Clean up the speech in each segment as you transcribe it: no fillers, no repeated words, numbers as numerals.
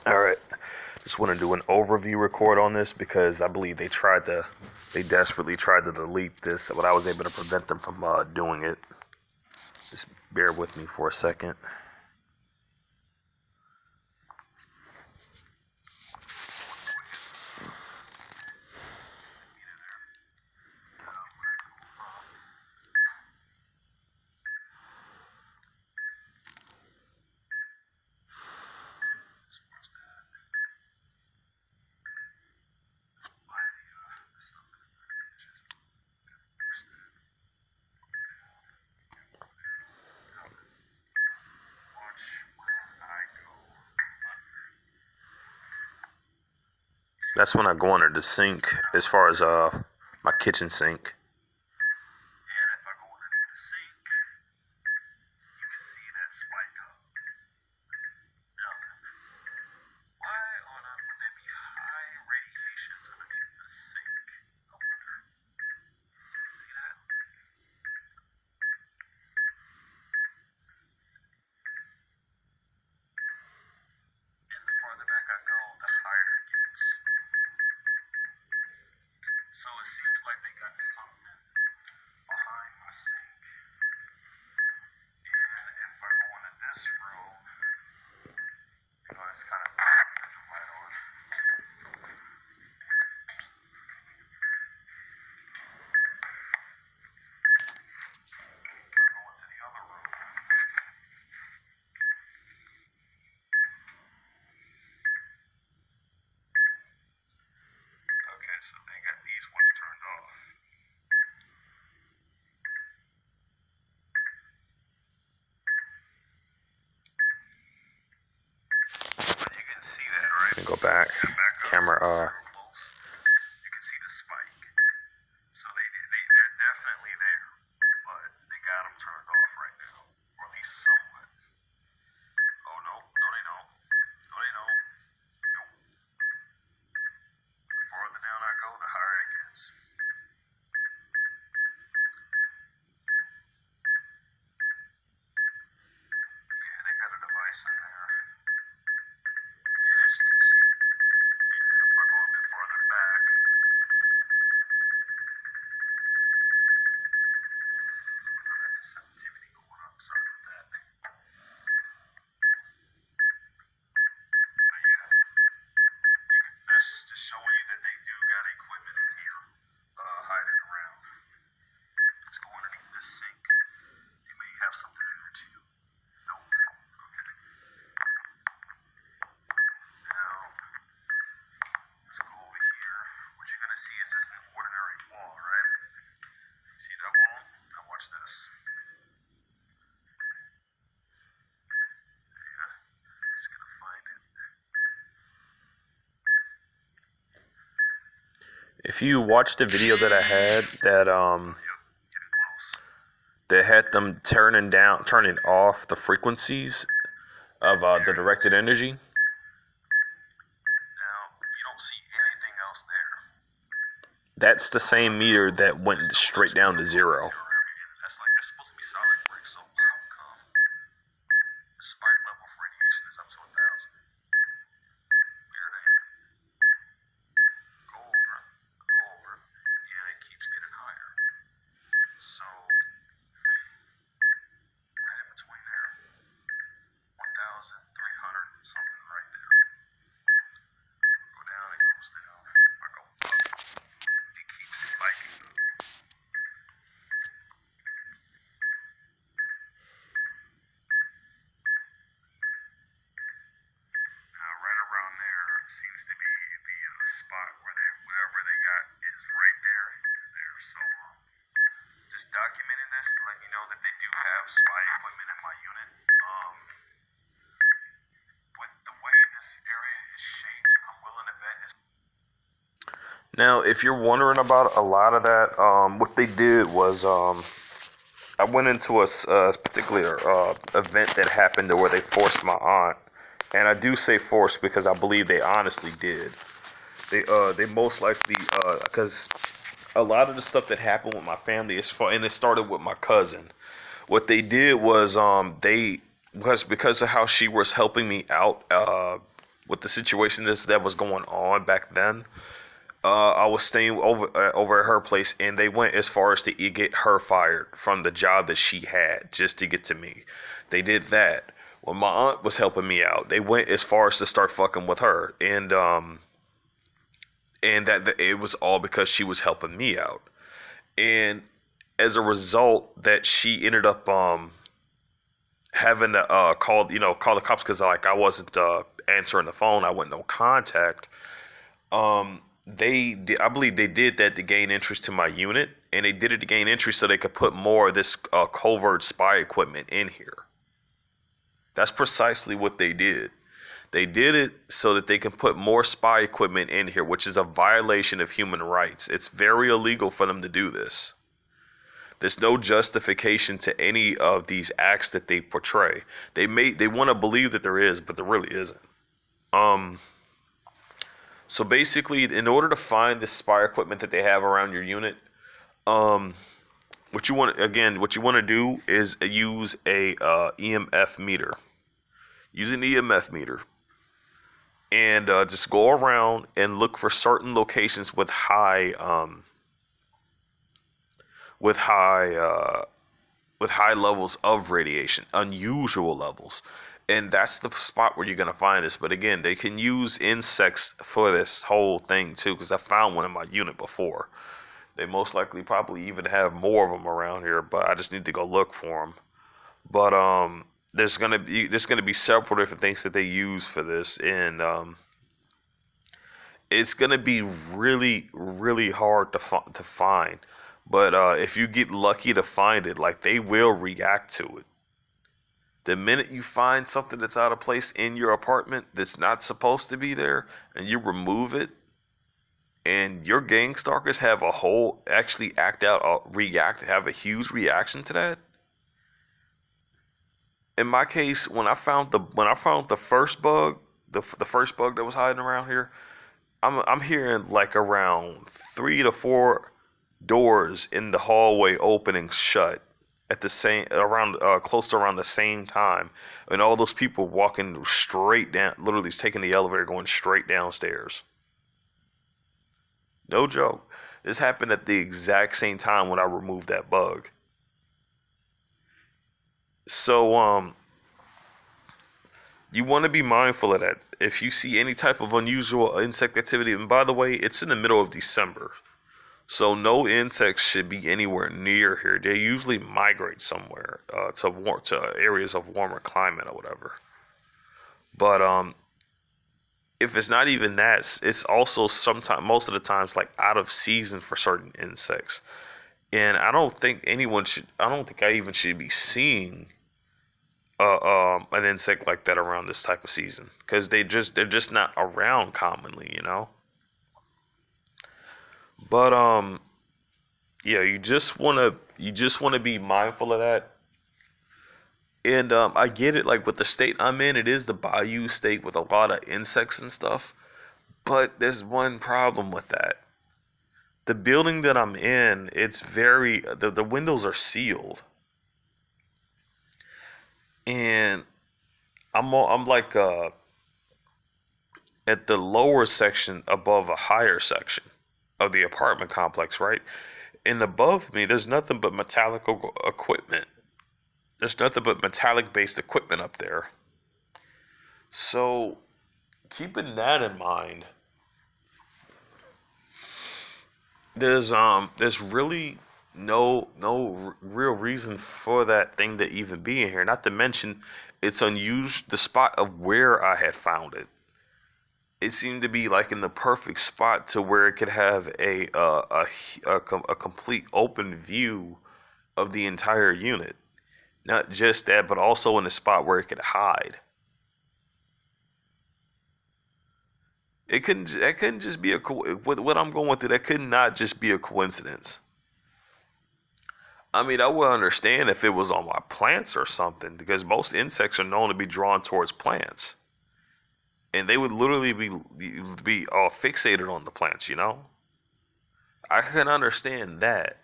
All right. Just want to do an overview record on this because I believe they desperately tried to delete this, but I was able to prevent them from doing it. Just bear with me for a second. That's when I go under the sink, as far as my kitchen sink. And if I go underneath the sink, you can see that spike up. Now, why on earth would there be high radiations underneath the sink? I wonder. See that? And the farther back I go, the higher it gets. So it seems like they got something behind my sink. And if I go into this room, it's kind of right on. I go into the other room. Okay, so they got these ones turned off. But you can see that, right? Let me go back. Camera, you can see the spike. So they're definitely there, but they got them turned off right now, or at least somewhat. Oh no, no they don't. No they don't. Nope. The farther down I go, the higher it gets. Yeah, they got a device in there. And as you can see, if I go a bit farther back, that's the sensitivity going up. Sorry about that. But yeah, that's just showing you that they do got equipment in here hiding around. Let's go underneath this sink. They may have something in there too. Nope. Okay. Now, let's go over here. What you're going to see is just an ordinary wall, right? See that wall? Now watch this. Yeah. Just going to find it. If you watch the video that I had that had them turning off the frequencies of the directed energy. Now you don't see anything else there. That's the same meter that went straight down to zero. That's supposed to be solid brick, so how come the spike level for radiation is up to 1,000? Weird, ain't it? Go over, and it keeps getting higher. So, right in between there, 1,300 and something right there. Go down, it goes down. If I go up, it keeps spiking. Now, right around there seems to be the spot where whatever they got is right there, is there. So, just documenting this, letting you know that they do have spy equipment in my unit. With the way this area is shaped, I'm willing to bet it's... Now, if you're wondering about a lot of that, what they did was I went into a particular event that happened to where they forced my aunt. And I do say forced because I believe they honestly did. They most likely, because a lot of the stuff that happened with my family is fun, and it started with my cousin. What they did was because of how she was helping me out with the situation that was going on back then. I was staying over at her place, and they went as far as to get her fired from the job that she had just to get to me. They did that. When my aunt was helping me out, they went as far as to start fucking with her, and that it was all because she was helping me out. And as a result, that she ended up having to call the cops because like I wasn't answering the phone. I went no contact. I believe they did that to gain interest to my unit, and they did it to gain interest so they could put more of this covert spy equipment in here. That's precisely what they did. They did it so that they can put more spy equipment in here, which is a violation of human rights. It's very illegal for them to do this. There's no justification to any of these acts that they portray. They want to believe that there is, but there really isn't. So basically, in order to find the spy equipment that they have around your unit, what you want to do is use a EMF meter. Use an EMF meter, and just go around and look for certain locations with high levels of radiation, unusual levels. And that's the spot where you're going to find this. But again, they can use insects for this whole thing too, because I found one in my unit before. They most likely probably even have more of them around here, but I just need to go look for them. But there's gonna be several different things that they use for this, and it's gonna be really, really hard to find. But if you get lucky to find it, like they will react to it. The minute you find something that's out of place in your apartment that's not supposed to be there, and you remove it, and your gang stalkers have have a huge reaction to that. In my case, when I found the first bug, the first bug that was hiding around here, I'm hearing like around 3 to 4 doors in the hallway opening shut at the same close to around the same time, and all those people walking straight down, literally taking the elevator going straight downstairs. No joke. This happened at the exact same time when I removed that bug. So you want to be mindful of that. If you see any type of unusual insect activity, and by the way, it's in the middle of December, so no insects should be anywhere near here. They usually migrate somewhere to areas of warmer climate or whatever. But if it's not even that, it's also most of the times like out of season for certain insects. And I don't think I even should be seeing an insect like that around this type of season, because they're just not around commonly, But yeah, you just wanna be mindful of that. And I get it, like with the state I'm in, it is the bayou state with a lot of insects and stuff. But there's one problem with that. The building that I'm in, the windows are sealed, and I'm like at the lower section above a higher section of the apartment complex, right? And above me, there's nothing but metallic equipment. There's nothing but metallic based equipment up there. So keeping that in mind, there's really no real reason for that thing to even be in here. Not to mention, it's unusual. The spot of where I had found it, it seemed to be like in the perfect spot to where it could have a complete open view of the entire unit. Not just that, but also in a spot where it could hide. That couldn't just be with what I'm going through. That could not just be a coincidence. I mean, I would understand if it was on my plants or something, because most insects are known to be drawn towards plants, and they would literally be all fixated on the plants. I can understand that,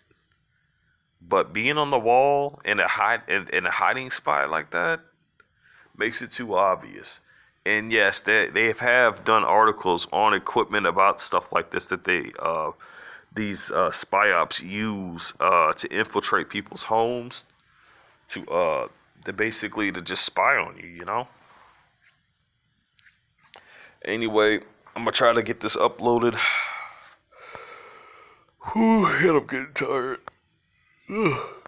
but being on the wall in a hiding spot like that makes it too obvious. And yes, they have done articles on equipment about stuff like this that these spy ops use to infiltrate people's homes to basically to just spy on you, you know. Anyway, I'm gonna try to get this uploaded. Whew, and I'm getting tired. Ugh.